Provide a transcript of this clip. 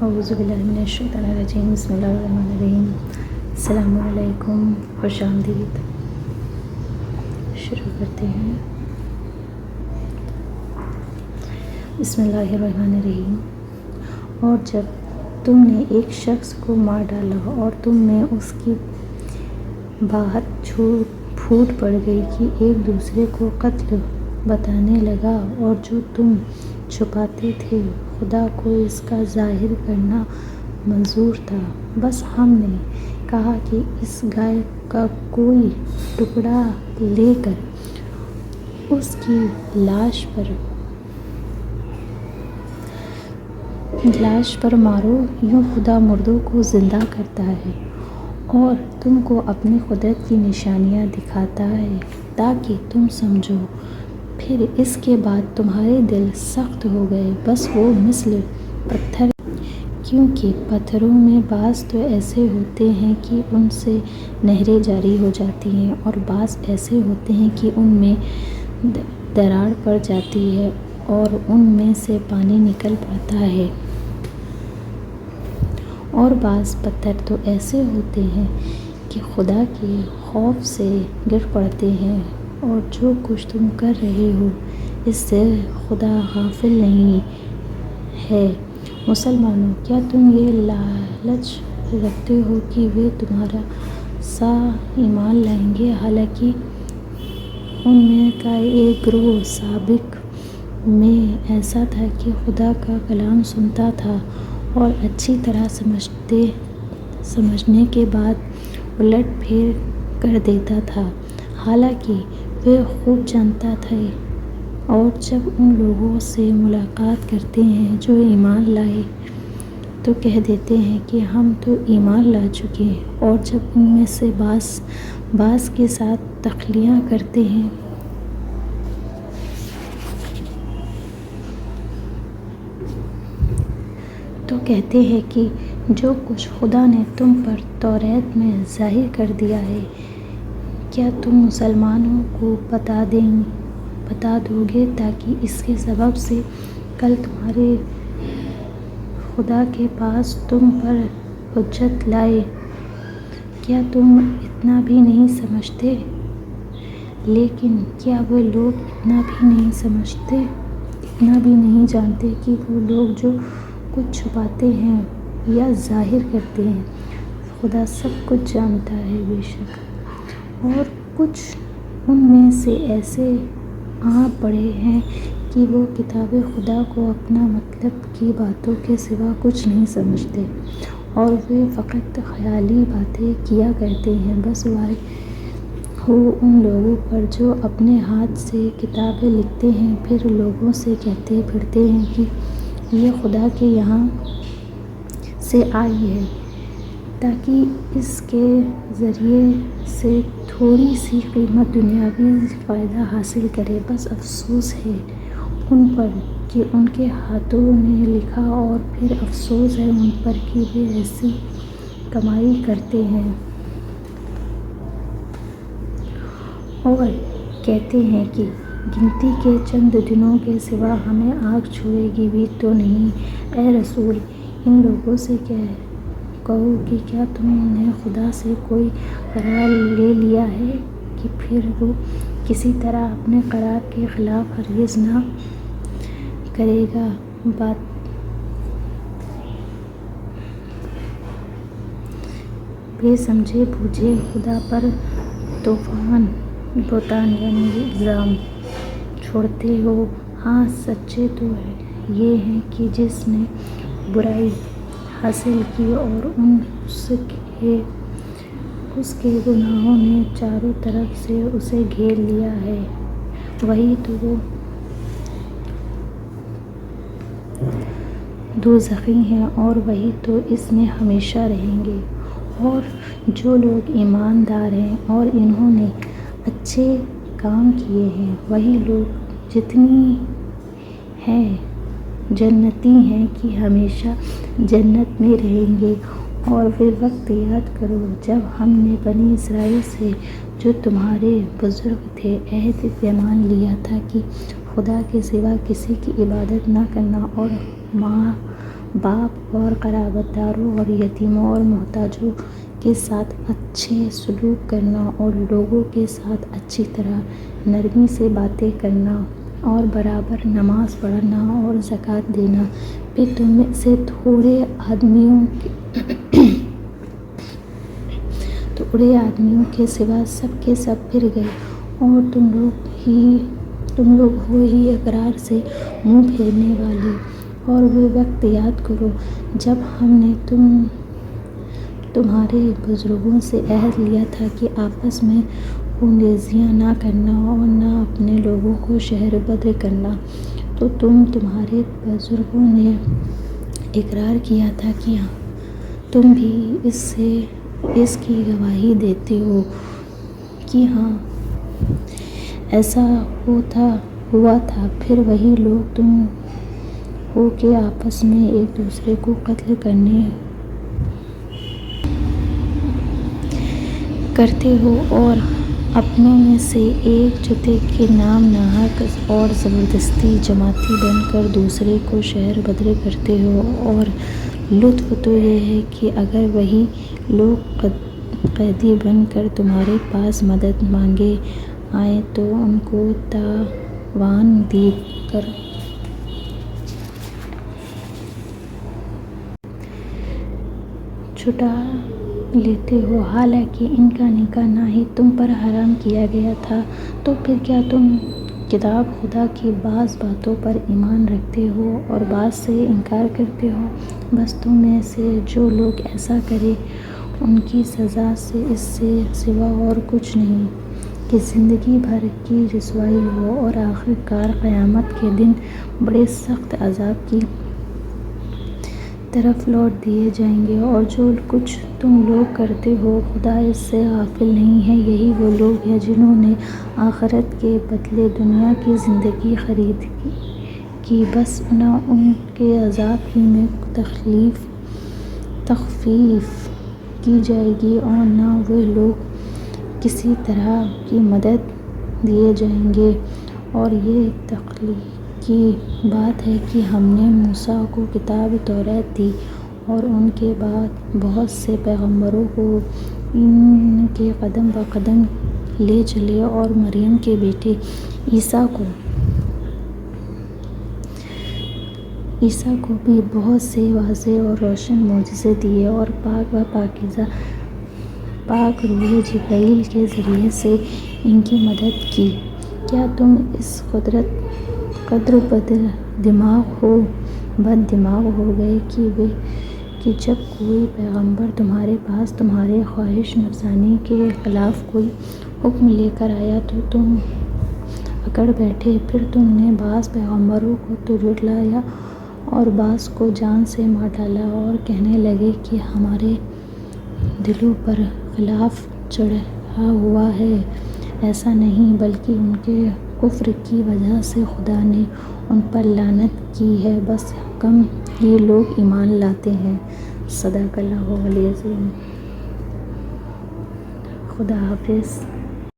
اعوذ باللہ من الشیطان الرجیم، بسم اللہ الرحمن الرحیم۔ السلام علیکم، خوش آمدید۔ شروع کرتے ہیں۔ بسم اللہ الرحمن الرحیم۔ اور جب تم نے ایک شخص کو مار ڈالا اور تم میں اس کی بات پھوٹ پڑ گئی کہ ایک دوسرے کو قتل بتانے لگا، اور جو تم چھپاتے تھے خدا کو اس کا ظاہر کرنا منظور تھا، بس ہم نے کہا کہ اس گائے کا کوئی ٹکڑا لے کر اس کی لاش پر مارو، یوں خدا مردوں کو زندہ کرتا ہے اور تم کو اپنی قدرت کی نشانیاں دکھاتا ہے تاکہ تم سمجھو۔ پھر اس کے بعد تمہارے دل سخت ہو گئے، بس وہ مثل پتھر، کیونکہ پتھروں میں بعض تو ایسے ہوتے ہیں کہ ان سے نہریں جاری ہو جاتی ہیں، اور بعض ایسے ہوتے ہیں کہ ان میں دراڑ پڑ جاتی ہے اور ان میں سے پانی نکل پڑتا ہے، اور بعض پتھر تو ایسے ہوتے ہیں کہ خدا کے خوف سے گر پڑتے ہیں، اور جو کچھ تم کر رہے ہو اس سے خدا غافل نہیں ہے۔ مسلمانوں، کیا تم یہ لالچ رکھتے ہو کہ وہ تمہارا سا ایمان لائیں گے، حالانکہ ان میں کا ایک گروہ سابق میں ایسا تھا کہ خدا کا کلام سنتا تھا اور اچھی طرح سمجھنے کے بعد الٹ پھیر کر دیتا تھا، حالانکہ وہ خوب جانتا تھا، اور جب ان لوگوں سے ملاقات کرتے ہیں جو ایمان لائے تو کہہ دیتے ہیں کہ ہم تو ایمان لا چکے، اور جب ان میں سے بعض کے ساتھ تخلیہ کرتے ہیں تو کہتے ہیں کہ جو کچھ خدا نے تم پر توریت میں ظاہر کر دیا ہے، کیا تم مسلمانوں کو بتا دو گے تاکہ اس کے سبب سے کل تمہارے خدا کے پاس تم پر حجت لائے؟ کیا تم اتنا بھی نہیں سمجھتے؟ لیکن کیا وہ لوگ اتنا بھی نہیں جانتے کہ وہ لوگ جو کچھ چھپاتے ہیں یا ظاہر کرتے ہیں، خدا سب کچھ جانتا ہے بے شک، اور کچھ ان میں سے ایسے آ پڑے ہیں کہ وہ کتاب خدا کو اپنا مطلب کی باتوں کے سوا کچھ نہیں سمجھتے، اور وہ فقط خیالی باتیں کیا کرتے ہیں۔ بس وائے ہو ان لوگوں پر جو اپنے ہاتھ سے کتابیں لکھتے ہیں، پھر لوگوں سے کہتے پھرتے ہیں کہ یہ خدا کے یہاں سے آئی ہے، تاکہ اس کے ذریعے سے تھوڑی سی قیمتی دنیاوی فائدہ حاصل کرے۔ بس افسوس ہے ان پر کہ ان کے ہاتھوں نے لکھا، اور پھر افسوس ہے ان پر کہ وہ ایسی کمائی کرتے ہیں اور کہتے ہیں کہ گنتی کے چند دنوں کے سوا ہمیں آگ چھوئے گی بھی تو نہیں۔ اے رسول، ان لوگوں سے کہو کہ کیا تم نے خدا سے کوئی قرار لے لیا ہے کہ پھر وہ کسی طرح اپنے قرار کے خلاف ہرگز نہ کرے گا؟ بے سمجھے بوجھے خدا پر بہتان یعنی الزام چھوڑتے ہو۔ ہاں، سچے تو یہ ہیں کہ جس نے برائی حاصل کی اور اس کے گناہوں نے چاروں طرف سے اسے گھیر لیا ہے، وہی تو وہ دوزخی ہیں اور وہی تو اس میں ہمیشہ رہیں گے۔ اور جو لوگ ایماندار ہیں اور انہوں نے اچھے کام کیے ہیں، وہی لوگ جتنی ہیں جنتی ہیں کہ ہمیشہ جنت میں رہیں گے۔ اور وہ وقت یاد کرو جب ہم نے بنی اسرائیل سے، جو تمہارے بزرگ تھے، عہد پیمان لیا تھا کہ خدا کے سوا کسی کی عبادت نہ کرنا اور باپ اور قرابت داروں اور یتیموں اور محتاجوں کے ساتھ اچھے سلوک کرنا اور لوگوں کے ساتھ اچھی طرح نرمی سے باتیں کرنا اور برابر نماز پڑھنا اور زکوٰۃ دینا۔ پھر تم میں سے تھوڑے آدمیوں کے سوا سب کے سب پھر گئے اور تم لوگ ہو ہی اقرار سے منہ پھیرنے والے۔ اور وہ وقت یاد کرو جب ہم نے تمہارے بزرگوں سے عہد لیا تھا کہ آپس میں خون ریزیاں نہ کرنا اور نہ اپنے لوگوں کو شہر بدر کرنا، تو تمہارے بزرگوں نے اقرار کیا تھا کہ تم بھی اس کی گواہی دیتے ہو کہ ہاں ایسا ہوا تھا۔ پھر وہی لوگ تم ہو کہ آپس میں ایک دوسرے کو قتل کرتے ہو اور اپنوں میں سے ایک جتے کے نام ناحق اور زبردستی جماعتی بن کر دوسرے کو شہر بدر کرتے ہو۔ اور لطف تو یہ ہے کہ اگر وہی لوگ قیدی بن کر تمہارے پاس مدد مانگے آئیں تو ان کو تاوان دے کر چھڑا لیتے ہو، حالانکہ ان کا نکاح نہ ہی تم پر حرام کیا گیا تھا۔ تو پھر کیا تم کتاب خدا کی بعض باتوں پر ایمان رکھتے ہو اور بعض سے انکار کرتے ہو؟ بس تم میں سے جو لوگ ایسا کریں ان کی سزا اس سے سوا اور کچھ نہیں کہ زندگی بھر کی رسوائی ہو اور آخر کار قیامت کے دن بڑے سخت عذاب کی طرف لوٹ دیے جائیں گے۔ اور جو کچھ تم لوگ کرتے ہو خدا اس سے غافل نہیں ہے۔ یہی وہ لوگ ہیں جنہوں نے آخرت کے بدلے دنیا کی زندگی خرید کی، بس نہ ان کے عذاب ہی میں تخفیف کی جائے گی اور نہ وہ لوگ کسی طرح کی مدد دیے جائیں گے۔ اور یہ تخلیقی بات ہے کہ ہم نے موسیٰ کو کتاب توراۃ دی اور ان کے بعد بہت سے پیغمبروں کو ان کے قدم بہ قدم لے چلے اور مریم کے بیٹے عیسیٰ کو بھی بہت سے واضح اور روشن معجزے دیے اور پاک و پاکیزہ پاک روح جبرائیل کے ذریعے سے ان کی مدد کی۔ کیا تم اس قدر بد دماغ ہو گئے کہ جب کوئی پیغمبر تمہارے پاس تمہارے خواہش نفسانی کے خلاف کوئی حکم لے کر آیا تو تم اکڑ بیٹھے؟ پھر تم نے بعض پیغمبروں کو تو جھٹلایا اور بعض کو جان سے مار ڈالا اور کہنے لگے کہ ہمارے دلوں پر خلاف چڑھا ہوا ہے۔ ایسا نہیں، بلکہ ان کے کفر کی وجہ سے خدا نے ان پر لعنت کی ہے۔ بس کم ہی لوگ ایمان لاتے ہیں۔ صدق اللہ العظیم۔ خدا حافظ۔